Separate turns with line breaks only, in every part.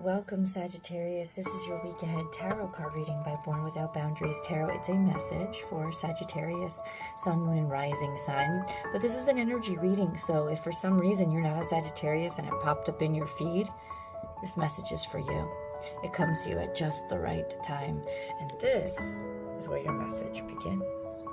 Welcome, Sagittarius. This is your week ahead tarot card reading by Born Without Boundaries Tarot. It's a message for Sagittarius, Sun, Moon, and Rising sign. But this is an energy reading, so if for some reason you're not a Sagittarius and it popped up in your feed, this message is for you. It comes to you at just the right time. And this is where your message begins.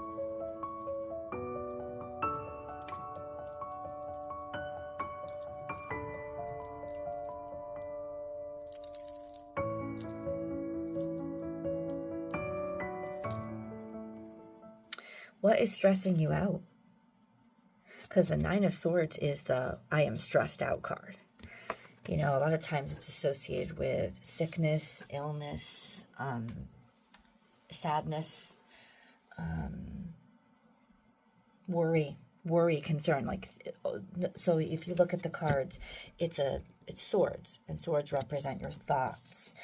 What is stressing you out? Because the Nine of Swords is the I am stressed out card. You know, a lot of times it's associated with sickness, illness, sadness, worry, concern. Like, so if you look at the cards, it's swords, and swords represent your thoughts,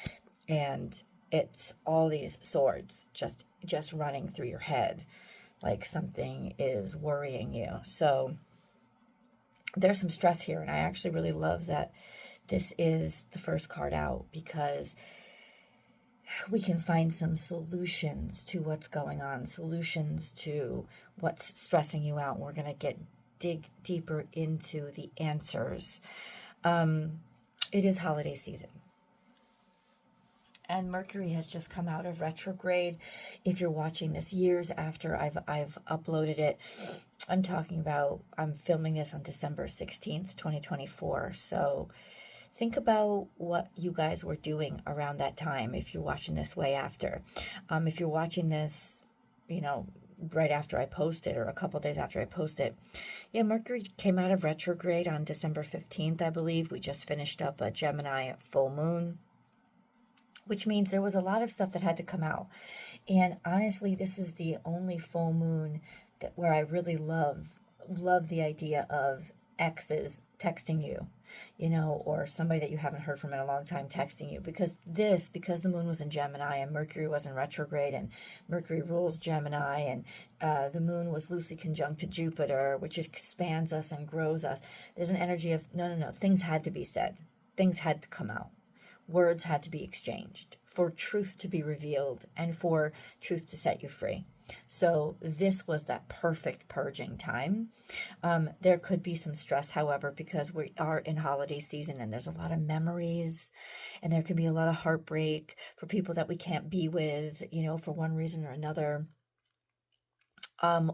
and it's all these swords just running through your head, like something is worrying you. So there's some stress here, and I actually really love that this is the first card out, because we can find some solutions to what's going on, solutions to what's stressing you out. We're going to dig deeper into the answers. It is holiday season, and Mercury has just come out of retrograde. If you're watching this years after I've uploaded it, I'm filming this on December 16th, 2024. So think about what you guys were doing around that time if you're watching this way after. If you're watching this, right after I post it or a couple days after I post it. Yeah, Mercury came out of retrograde on December 15th, I believe. We just finished up a Gemini full moon, which means there was a lot of stuff that had to come out. And honestly, this is the only full moon where I really love the idea of exes texting you, or somebody that you haven't heard from in a long time texting you, because the moon was in Gemini and Mercury was in retrograde, and Mercury rules Gemini, and the moon was loosely conjunct to Jupiter, which expands us and grows us. There's an energy of no, things had to be said, things had to come out. Words had to be exchanged for truth to be revealed and for truth to set you free. So this was that perfect purging time. There could be some stress, however, because we are in holiday season and there's a lot of memories, and there can be a lot of heartbreak for people that we can't be with, for one reason or another.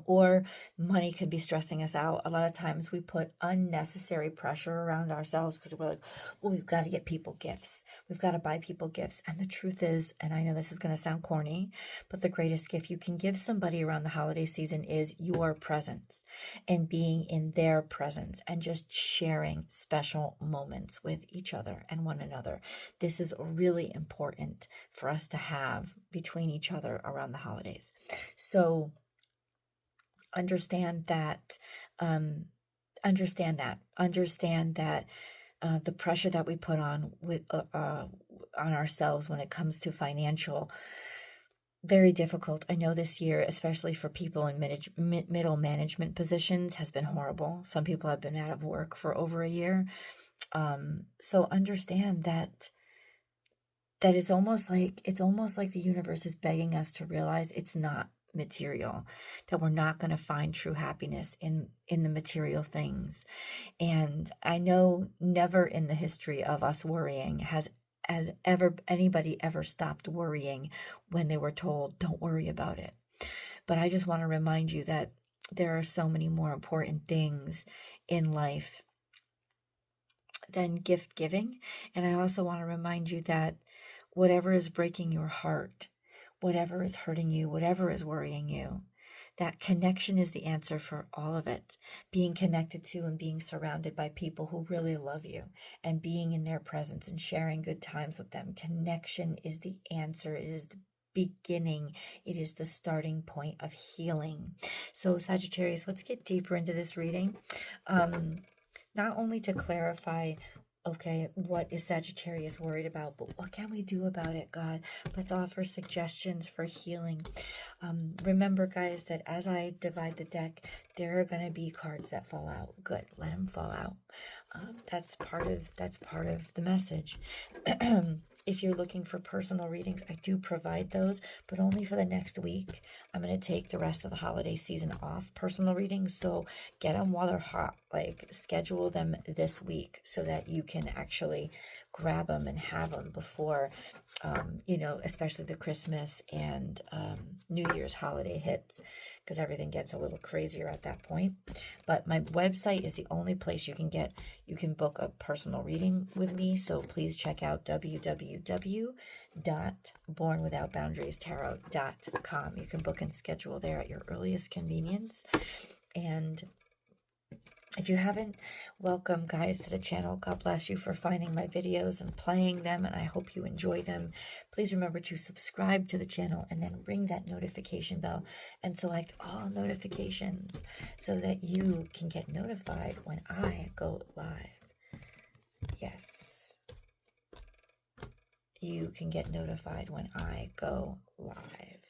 Or money could be stressing us out. A lot of times we put unnecessary pressure around ourselves because we're like, well, we've got to get people gifts. We've got to buy people gifts. And the truth is, and I know this is going to sound corny, but the greatest gift you can give somebody around the holiday season is your presence and being in their presence and just sharing special moments with each other and one another. This is really important for us to have between each other around the holidays. So understand that the pressure that we put on ourselves when it comes to financial, very difficult. I know this year, especially for people in middle management positions, has been horrible. Some people have been out of work for over a year. So understand that it's almost like the universe is begging us to realize it's not material, that we're not going to find true happiness in the material things. And I know never in the history of us worrying has anybody ever stopped worrying when they were told, don't worry about it. But I just want to remind you that there are so many more important things in life than gift giving. And I also want to remind you that whatever is breaking your heart, whatever is hurting you, whatever is worrying you, that connection is the answer for all of it. Being connected to and being surrounded by people who really love you and being in their presence and sharing good times with them. Connection is the answer. It is the beginning. It is the starting point of healing. So Sagittarius, let's get deeper into this reading. Not only to clarify Okay, what is Sagittarius worried about? But what can we do about it, God? Let's offer suggestions for healing. Remember, guys, that as I divide the deck, there are going to be cards that fall out. Good, let them fall out. That's part of the message. If you're looking for personal readings, I do provide those, but only for the next week. I'm going to take the rest of the holiday season off personal readings, so get them while they're hot. Like, schedule them this week so that you can actually grab them and have them before, especially the Christmas and New Year's holiday hits, because everything gets a little crazier at that point. But my website is the only place you can book a personal reading with me, so please check out www.bornwithoutboundariestarot.com. You can book and schedule there at your earliest convenience. And if you haven't, welcome, guys, to the channel. God bless you for finding my videos and playing them, and I hope you enjoy them. Please remember to subscribe to the channel and then ring that notification bell and select all notifications so that you can get notified when I go live. Yes, you can get notified when I go live,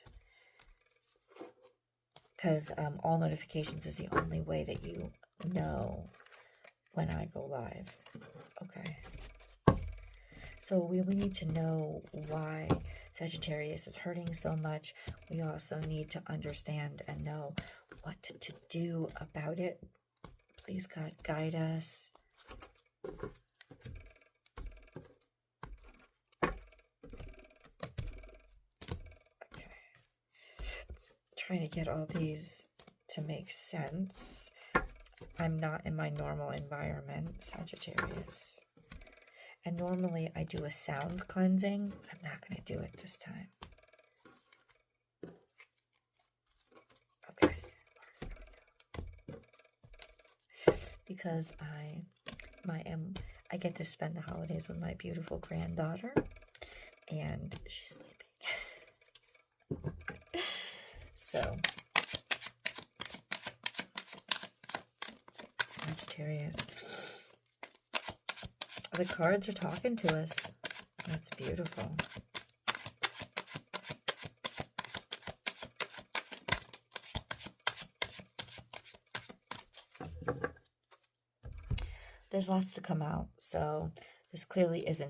because all notifications is the only way that you know when I go live. Okay, so we need to know why Sagittarius is hurting so much. We also need to understand and know what to do about it. Please, God, guide us. Okay, trying to get all these to make sense. I'm not in my normal environment, Sagittarius. And normally I do a sound cleansing, but I'm not going to do it this time. Okay. Because I get to spend the holidays with my beautiful granddaughter, and she's sleeping. So, Sagittarius. The cards are talking to us. That's beautiful. There's lots to come out, so this clearly is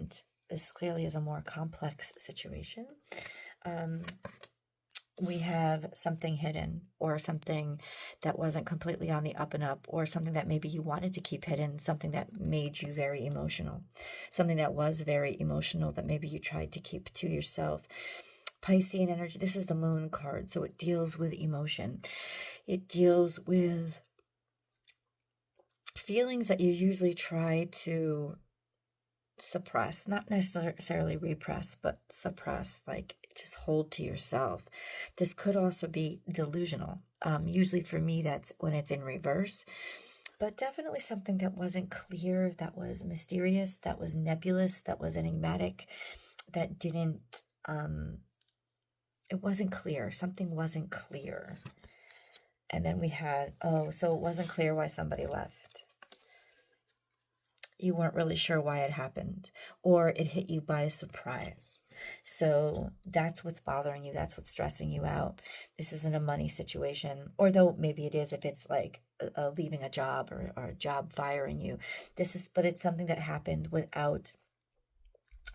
a more complex situation. We have something hidden, or something that wasn't completely on the up and up, or something that maybe you wanted to keep hidden, something that made you very emotional, something that was very emotional that maybe you tried to keep to yourself. Piscean energy, this is the moon card, so it deals with emotion. It deals with feelings that you usually try to suppress, not necessarily repress, but suppress, like just hold to yourself. This could also be delusional. Usually for me, that's when it's in reverse, but definitely something that wasn't clear, that was mysterious, that was nebulous, that was enigmatic, that didn't, it wasn't clear. Something wasn't clear. And then we had, so it wasn't clear why somebody left. You weren't really sure why it happened, or it hit you by surprise. So that's what's bothering you. That's what's stressing you out. This isn't a money situation, or though maybe it is if it's like leaving a job, or a job firing you. But it's something that happened without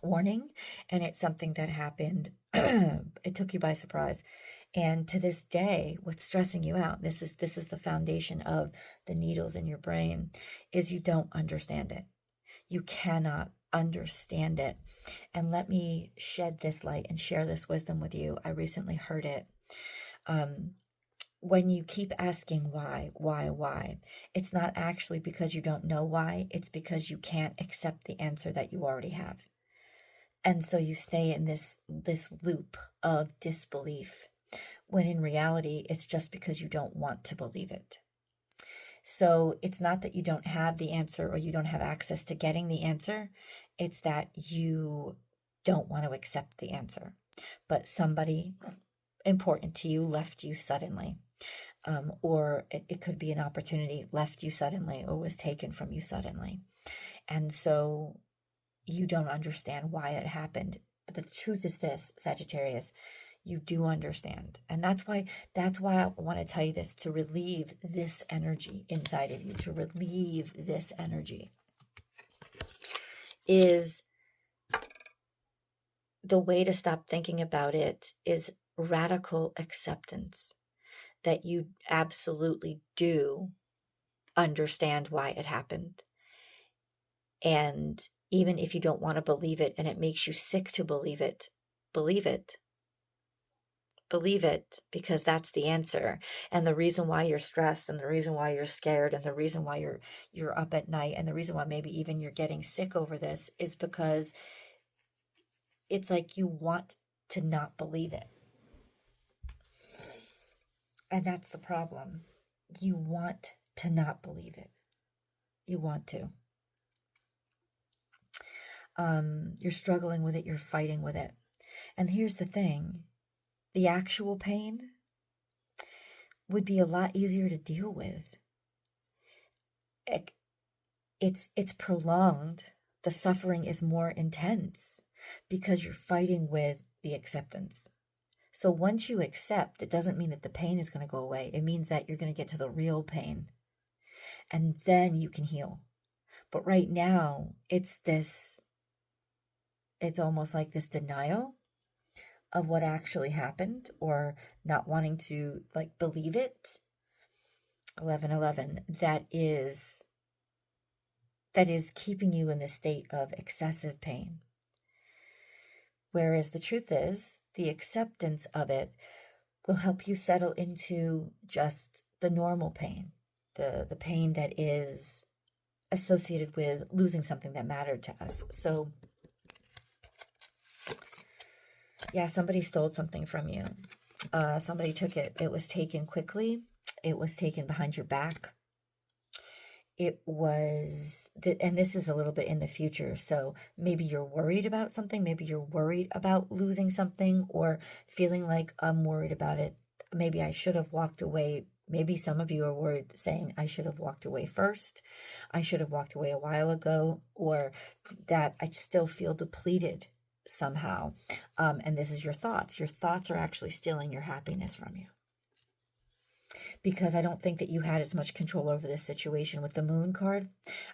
warning, and it's something that happened, it took you by surprise. And to this day, what's stressing you out, this is the foundation of the needles in your brain, is you don't understand it. You cannot understand it. And let me shed this light and share this wisdom with you. I recently heard it. When you keep asking why, it's not actually because you don't know why. It's because you can't accept the answer that you already have. And so you stay in this loop of disbelief, when in reality, it's just because you don't want to believe it. So it's not that you don't have the answer, or you don't have access to getting the answer. It's that you don't want to accept the answer. But somebody important to you left you suddenly. Or it could be an opportunity left you suddenly, or was taken from you suddenly. And so you don't understand why it happened. But the truth is this, Sagittarius, you do understand. And that's why I want to tell you this, to relieve this energy inside of you, to relieve this energy, is the way to stop thinking about it is radical acceptance that you absolutely do understand why it happened. And even if you don't want to believe it and it makes you sick to believe it, believe it. Believe it, because that's the answer. And the reason why you're stressed, and the reason why you're scared, and the reason why you're up at night, and the reason why maybe even you're getting sick over this is because it's like you want to not believe it. And that's the problem. You want to not believe it. You want to. You're struggling with it. You're fighting with it. And here's the thing. The actual pain would be a lot easier to deal with. It's prolonged. The suffering is more intense because you're fighting with the acceptance. So once you accept, it doesn't mean that the pain is going to go away. It means that you're going to get to the real pain. And then you can heal. But right now, it's almost like this denial of what actually happened, or not wanting to believe it. 1111, that is keeping you in the state of excessive pain. Whereas the truth is, the acceptance of it will help you settle into just the normal pain, the pain that is associated with losing something that mattered to us. So yeah, somebody stole something from you. Somebody took it. It was taken quickly. It was taken behind your back. It was, and this is a little bit in the future, so maybe you're worried about something. Maybe you're worried about losing something, or feeling like, I'm worried about it. Maybe I should have walked away. Maybe some of you are worried, saying, I should have walked away first. I should have walked away a while ago, or that I still feel depleted somehow. And this is your thoughts. Your thoughts are actually stealing your happiness from you. Because I don't think that you had as much control over this situation with the Moon card.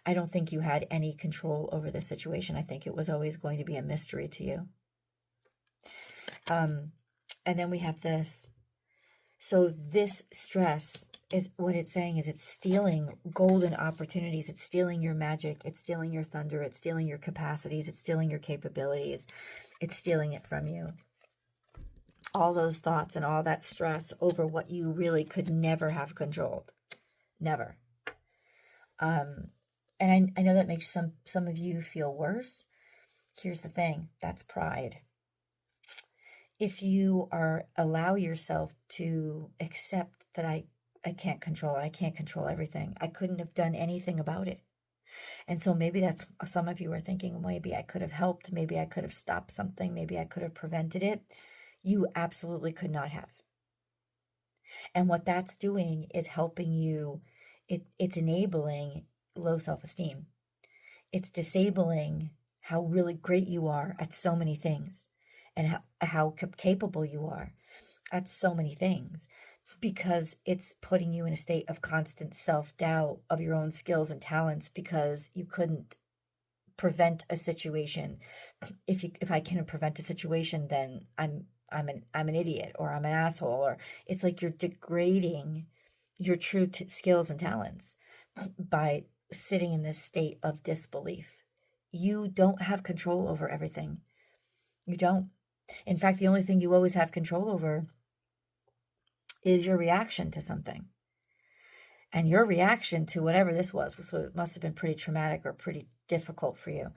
I don't think you had any control over this situation. I think it was always going to be a mystery to you. And then we have this. So this stress is what it's saying, is it's stealing golden opportunities. It's stealing your magic. It's stealing your thunder. It's stealing your capacities. It's stealing your capabilities. It's stealing it from you. All those thoughts and all that stress over what you really could never have controlled. Never. And I know that makes some of you feel worse. Here's the thing. That's pride. If you allow yourself to accept that I can't control it, I can't control everything, I couldn't have done anything about it. And so maybe that's, some of you are thinking, maybe I could have helped, maybe I could have stopped something, maybe I could have prevented it. You absolutely could not have. And what that's doing is helping you, it's enabling low self-esteem. It's disabling how really great you are at so many things, and how capable you are at so many things, because it's putting you in a state of constant self-doubt of your own skills and talents, because you couldn't prevent a situation. If I can't prevent a situation, then I'm an idiot, or I'm an asshole, or it's like you're degrading your true skills and talents by sitting in this state of disbelief. You don't have control over everything. You don't. In fact, the only thing you always have control over is your reaction to something. And your reaction to whatever this was, so it must have been pretty traumatic or pretty difficult for you.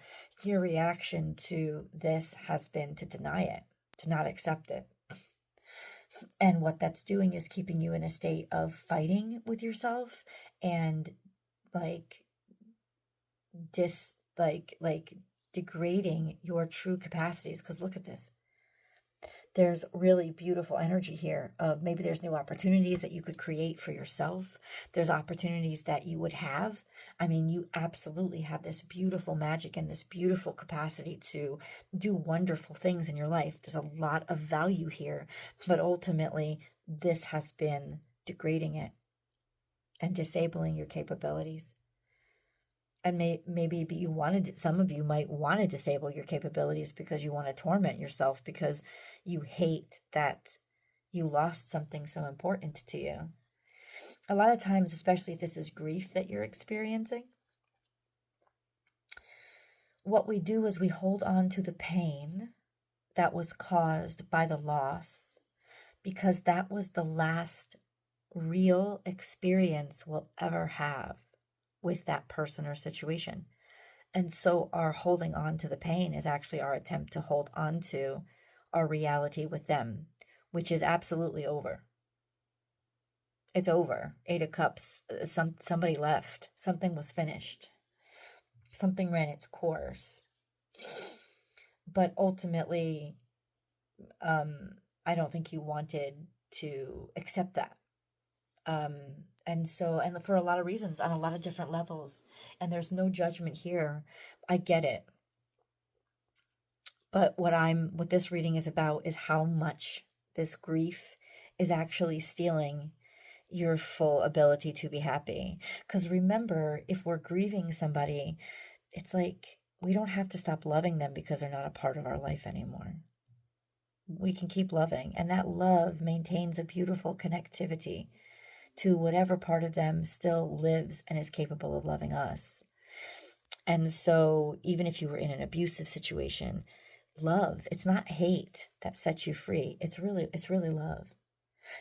Your reaction to this has been to deny it, to not accept it. And what that's doing is keeping you in a state of fighting with yourself, and degrading your true capacities. Because look at this. There's really beautiful energy here of maybe there's new opportunities that you could create for yourself. There's opportunities that you would have. I mean, you absolutely have this beautiful magic and this beautiful capacity to do wonderful things in your life. There's a lot of value here, but ultimately this has been degrading it and disabling your capabilities. And maybe you wanted, some of you might want to disable your capabilities because you want to torment yourself because you hate that you lost something so important to you. A lot of times, especially if this is grief that you're experiencing, what we do is we hold on to the pain that was caused by the loss because that was the last real experience we'll ever have with that person or situation. And so our holding on to the pain is actually our attempt to hold on to our reality with them, which is absolutely over. It's over. 8 of Cups, somebody left. Something was finished. Something ran its course. But ultimately, I don't think you wanted to accept that. And for a lot of reasons, on a lot of different levels, and there's no judgment here. I get it. But what this reading is about is how much this grief is actually stealing your full ability to be happy. Because remember, if we're grieving somebody, it's like we don't have to stop loving them because they're not a part of our life anymore. We can keep loving, and that love maintains a beautiful connectivity to whatever part of them still lives and is capable of loving us. And so even if you were in an abusive situation, love, it's not hate that sets you free. It's really love.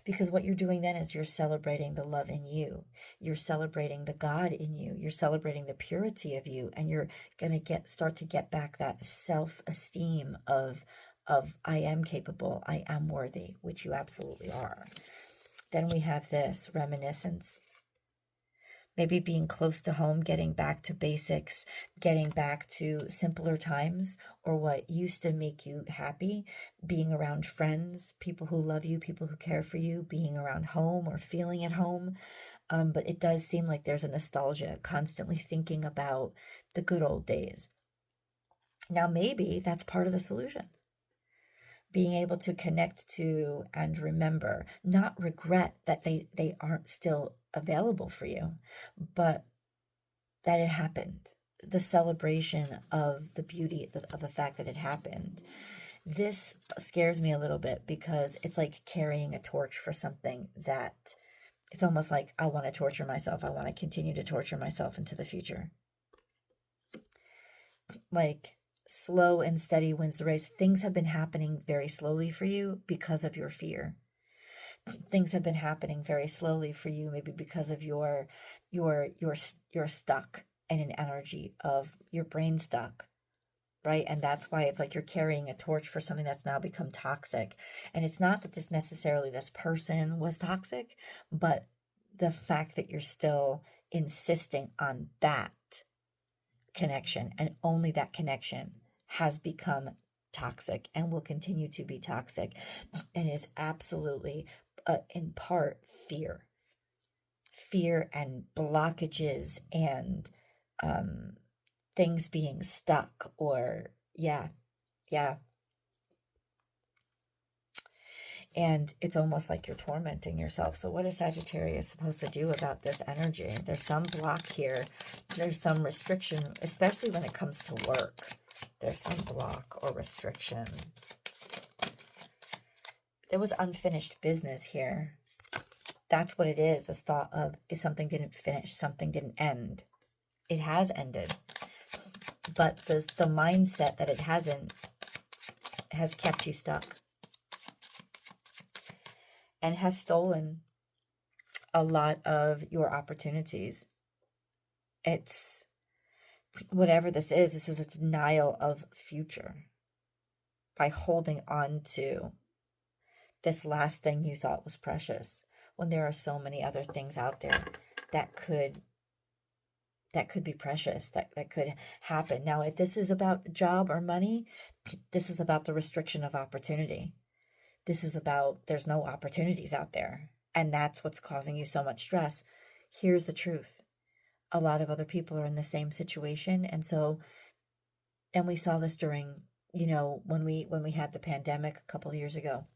Because what you're doing then is you're celebrating the love in you. You're celebrating the God in you. You're celebrating the purity of you. And you're going to start to get back that self-esteem of I am capable, I am worthy, which you absolutely are. Then we have this reminiscence. Maybe being close to home, getting back to basics, getting back to simpler times or what used to make you happy, being around friends, people who love you, people who care for you, being around home or feeling at home. But it does seem like there's a nostalgia, constantly thinking about the good old days. Now, maybe that's part of the solution. Being able to connect to and remember, not regret that they aren't still available for you, but that it happened. The celebration of the beauty of the fact that it happened. This scares me a little bit because it's like carrying a torch for something that it's almost like I want to torture myself. I want to continue to torture myself into the future. Like, slow and steady wins the race. Things have been happening very slowly for you because of your fear. Things have been happening very slowly for you, maybe because of you're stuck in an energy of your brain stuck, right? And that's why it's like you're carrying a torch for something that's now become toxic. And it's not that this person was toxic, but the fact that you're still insisting on that connection and only that connection has become toxic and will continue to be toxic and is absolutely in part fear and blockages and things being stuck or yeah. And it's almost like you're tormenting yourself. So what is Sagittarius supposed to do about this energy? There's some block here. There's some restriction, especially when it comes to work. There's some block or restriction. There was unfinished business here. That's what it is. This thought of if something didn't finish, something didn't end. It has ended. But the mindset that it hasn't has kept you stuck. And has stolen a lot of your opportunities. It's whatever this is a denial of future by holding on to this last thing you thought was precious when there are so many other things out there that could be precious, that could happen. Now, if this is about job or money, this is about the restriction of opportunity. This is about there's no opportunities out there. And that's what's causing you so much stress. Here's the truth. A lot of other people are in the same situation. And we saw this during, when we had the pandemic a couple of years ago.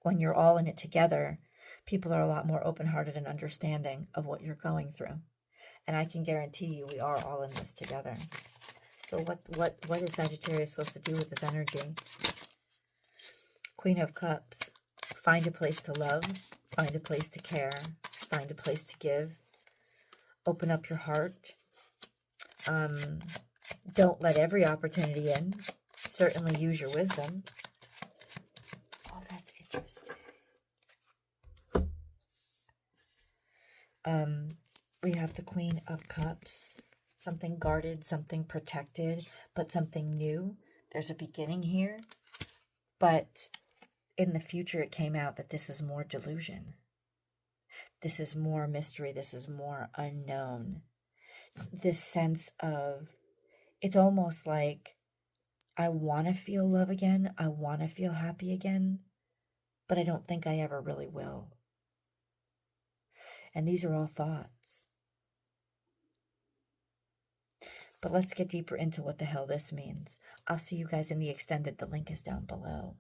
When you're all in it together, people are a lot more open-hearted and understanding of what you're going through. And I can guarantee you we are all in this together. So what is Sagittarius supposed to do with this energy? Queen of Cups. Find a place to love. Find a place to care. Find a place to give. Open up your heart. Don't let every opportunity in. Certainly use your wisdom. Oh, that's interesting. We have the Queen of Cups. Something guarded, something protected, but something new. There's a beginning here. But in the future, it came out that this is more delusion. This is more mystery. This is more unknown. This sense of, it's almost like, I want to feel love again. I want to feel happy again, but I don't think I ever really will. And these are all thoughts. But let's get deeper into what the hell this means. I'll see you guys in the extended. The link is down below.